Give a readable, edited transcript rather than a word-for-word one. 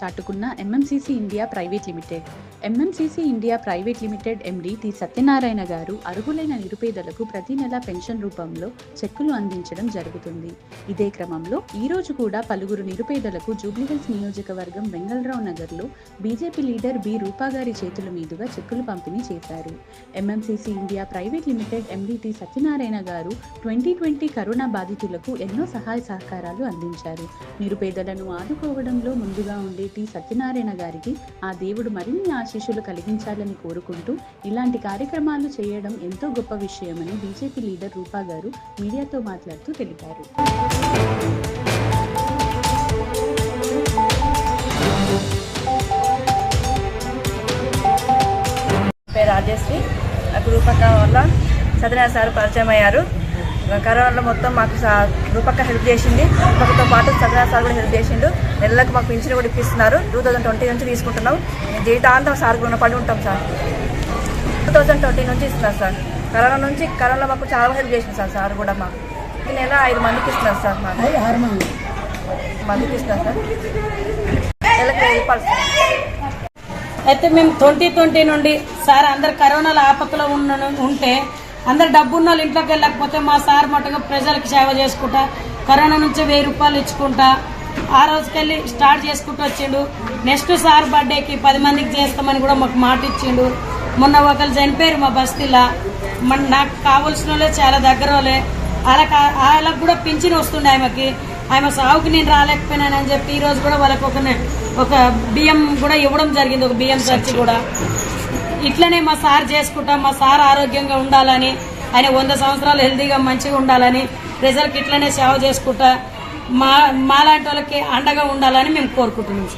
చాటుకున్న MMCC India private limited. MMCC India private limited MD T Satyanarayana garu అర్హులైన నిరుపేదలకు ప్రతి నెల పెన్షన్ రూపంలో చెక్కులు అందించడం జరుగుతుంది. ఇదే క్రమంలో ఈ రోజు కూడా పలువురు నిరుపేదలకు జూబ్లీహిల్స్ నియోజకవర్గం వెంగళరావు నగర్లో బీజేపీ లీడర్ బి రూపా గారి చేతుల మీదుగా చెక్కులు పంపిణీ చేశారు. MMCC India private limited MD T Satyanarayana garu 2020 corona బాధితులకు ఎన్నో సహాయ సహకారాలు అందించారు. నిరుపేదలను ఆదుకోవడంలో ముందుగా ఉండే టి సత్యనారాయణ గారికి ఆ దేవుడు మరిన్ని ఆశీస్సులు కలిగించాలని కోరుకుంటూ ఇలాంటి కార్యక్రమాలు చేయడం ఎంతో గొప్ప విషయమని బీజేపీ లీడర్ రూపా గారు మీడియాతో మాట్లాడుతూ తెలిపారు. రాజశ్రీ నాకు రూపక్క వల్ల సత్యనారాయణ సార్ పరిచయం అయ్యారు. కరోనాలో మొత్తం మాకు రూపక్క హెల్ప్ చేసింది. రూపక్కతో పాటు సత్యనారాయణ సార్ కూడా హెల్ప్ చేసిండు. నెలలకు మాకు పింఛన్ కూడా ఇప్పిస్తున్నారు. 2020 నుంచి తీసుకుంటున్నాం. మేము జీవితాంతం సార్ రుణపడి ఉంటాం సార్. 2020 నుంచి ఇస్తున్నారు సార్. కరోనా మాకు చాలా హెల్ప్ చేసింది సార్ కూడా మాకు ఈ నెల 5 మందికి ఇస్తున్నారు సార్. మాకు 6 మందికి ఇస్తున్నారు సార్. నెలకు 1000 రూపాయలు సార్. అయితే మేము 2020 నుండి సార్ అందరు కరోనాలో ఆపదలో ఉంటే అందరు డబ్బున్న వాళ్ళు ఇంట్లోకి వెళ్ళకపోతే మా సార్ మటుగా ప్రజలకు సేవ చేసుకుంటా కరోనా నుంచి 1000 రూపాయలు ఇచ్చుకుంటా ఆ రోజుకెళ్ళి స్టార్ట్ చేసుకుంటూ వచ్చిండు. నెక్స్ట్ సార్ బర్త్డేకి 10 మందికి చేస్తామని కూడా మాకు మాట ఇచ్చిండు. మొన్న ఒకరు చనిపోయారు మా బస్తీలో. నాకు కావాల్సిన వాళ్ళే చాలా దగ్గర వాళ్ళే. వాళ్ళకి కూడా పింఛన్ వస్తుండే ఆమె సాగుకి నేను రాలేకపోయినానని చెప్పి ఈ రోజు కూడా వాళ్ళకి ఒక బియ్యం కూడా ఇవ్వడం జరిగింది. ఒక బియ్యం సచ్చి కూడా ఇట్లనే మా సార్ చేసుకుంటా మా సార్ ఆరోగ్యంగా ఉండాలని ఆయన 100 సంవత్సరాలు హెల్తీగా మంచిగా ఉండాలని ప్రజలకు ఇట్లనే సేవ చేసుకుంటా మాలాంటి వాళ్ళకి అండగా ఉండాలని మేము కోరుకుంటున్నాం.